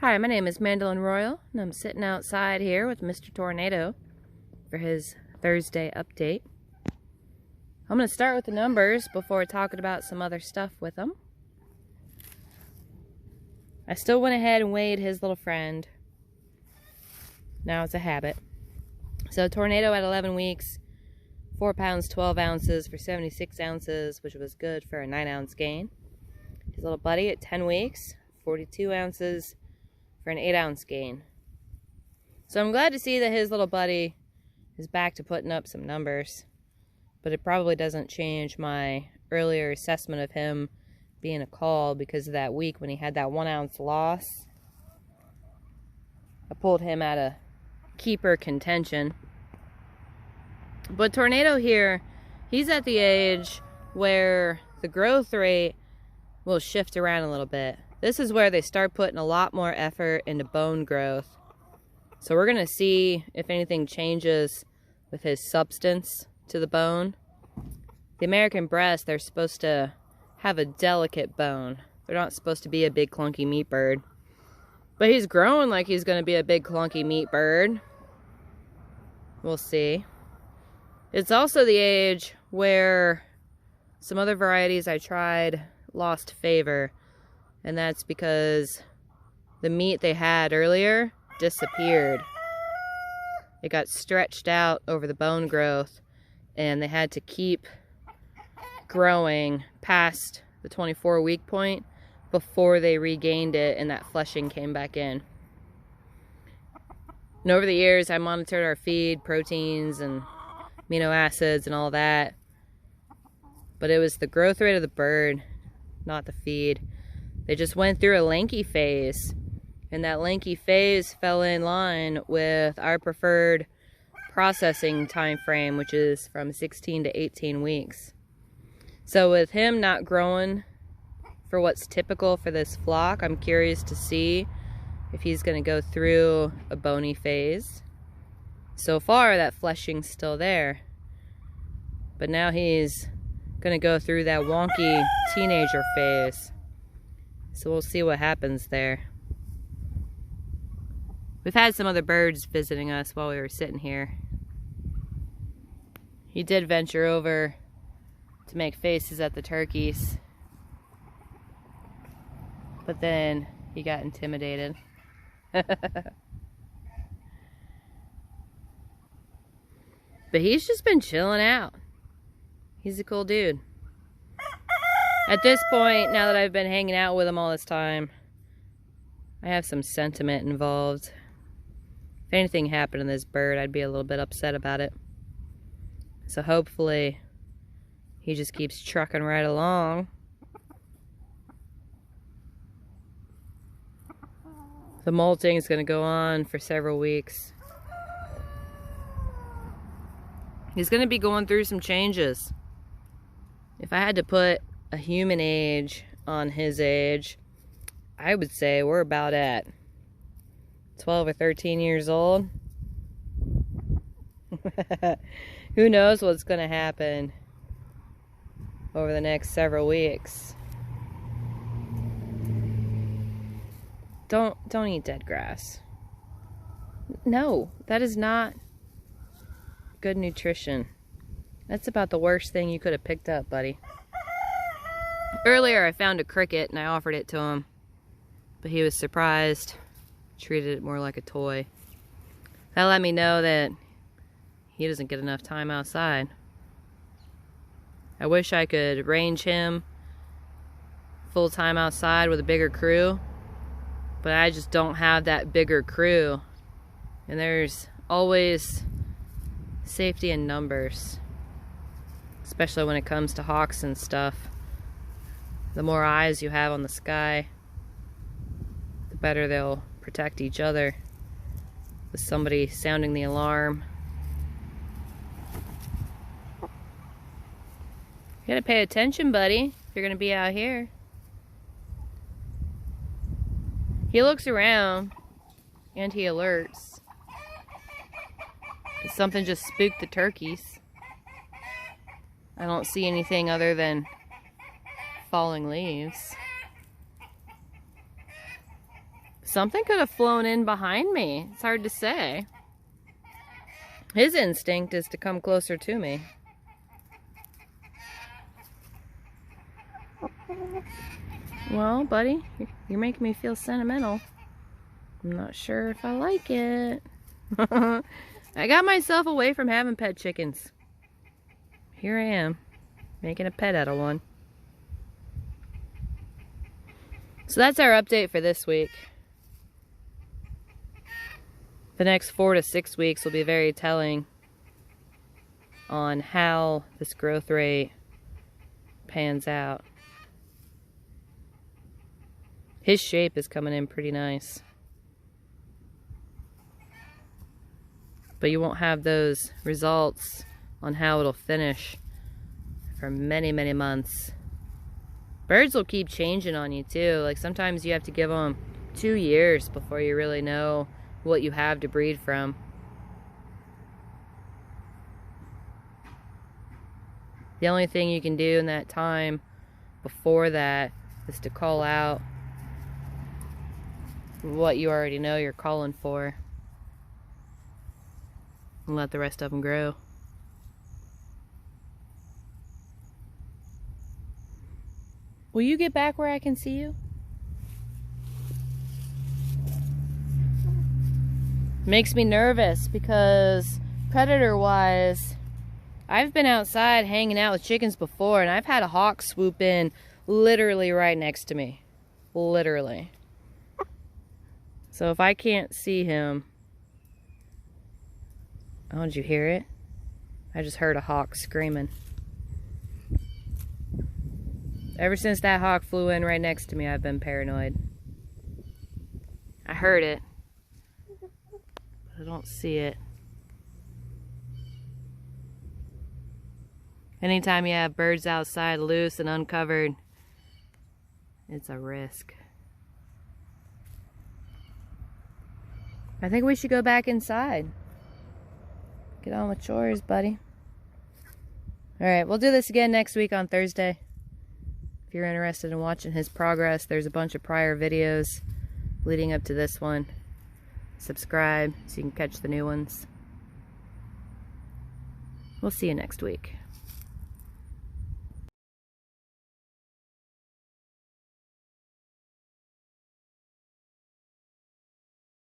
Hi, my name is Mandolin Royal, and I'm sitting outside here with Mr. Tornado for his Thursday update. I'm going to start with the numbers before talking about some other stuff with them. I still went ahead and weighed his little friend. Now it's a habit. So Tornado at 11 weeks, 4 pounds 12 ounces for 76 ounces, which was good for a 9-ounce gain. His little buddy at 10 weeks, 42 ounces for an 8-ounce gain. So I'm glad to see that his little buddy is back to putting up some numbers, but it probably doesn't change my earlier assessment of him being a call because of that week when he had that 1-ounce loss. I pulled him out of keeper contention. But Tornado here, he's at the age where the growth rate will shift around a little bit. This is where they start putting a lot more effort into bone growth. So we're going to see if anything changes with his substance to the bone. The American breast, they're supposed to have a delicate bone. They're not supposed to be a big clunky meat bird. But he's growing like he's going to be a big clunky meat bird. We'll see. It's also the age where some other varieties I tried lost favor. And that's because the meat they had earlier disappeared. It got stretched out over the bone growth, and they had to keep growing past the 24-week point before they regained it and that fleshing came back in. And over the years, I monitored our feed, proteins, and amino acids and all that. But it was the growth rate of the bird, not the feed. They just went through a lanky phase, and that lanky phase fell in line with our preferred processing time frame, which is from 16 to 18 weeks. So with him not growing for what's typical for this flock, I'm curious to see if he's going to go through a bony phase. So far, that fleshing's still there, but now he's going to go through that wonky teenager phase. So we'll see what happens there. We've had some other birds visiting us while we were sitting here. He did venture over to make faces at the turkeys, but then he got intimidated. But he's just been chilling out. He's a cool dude. At this point, now that I've been hanging out with him all this time, I have some sentiment involved. If anything happened to this bird, I'd be a little bit upset about it. So hopefully, he just keeps trucking right along. The molting is going to go on for several weeks. He's going to be going through some changes. If I had to put a human age on his age, I would say we're about at 12 or 13 years old. Who knows what's going to happen over the next several weeks. Don't eat dead grass. No, that is not good nutrition. That's about the worst thing you could have picked up, buddy. Earlier I found a cricket and I offered it to him, but he was surprised, treated it more like a toy. That let me know that he doesn't get enough time outside. I wish I could range him full time outside with a bigger crew, but I just don't have that bigger crew. And there's always safety in numbers, especially when it comes to hawks and stuff. The more eyes you have on the sky, the better they'll protect each other with somebody sounding the alarm. You gotta pay attention, buddy, if you're gonna be out here. He looks around and he alerts. Something just spooked the turkeys. I don't see anything other than falling leaves. Something could have flown in behind me. It's hard to say. His instinct is to come closer to me. Well, buddy, you're making me feel sentimental. I'm not sure if I like it. I got myself away from having pet chickens. Here I am, making a pet out of one. So that's our update for this week. The next 4 to 6 weeks will be very telling on how this growth rate pans out. His shape is coming in pretty nice. But you won't have those results on how it'll finish for many, many months. Birds will keep changing on you too. Like sometimes you have to give them 2 years before you really know what you have to breed from. The only thing you can do in that time before that is to call out what you already know you're calling for and let the rest of them grow. Will you get back where I can see you? Makes me nervous because predator-wise, I've been outside hanging out with chickens before and I've had a hawk swoop in literally right next to me. Literally. So if I can't see him... Oh, did you hear it? I just heard a hawk screaming. Ever since that hawk flew in right next to me, I've been paranoid. I heard it. I don't see it. Anytime you have birds outside loose and uncovered, it's a risk. I think we should go back inside. Get on with chores, buddy. Alright, we'll do this again next week on Thursday. If you're interested in watching his progress, there's a bunch of prior videos leading up to this one. Subscribe so you can catch the new ones. We'll see you next week.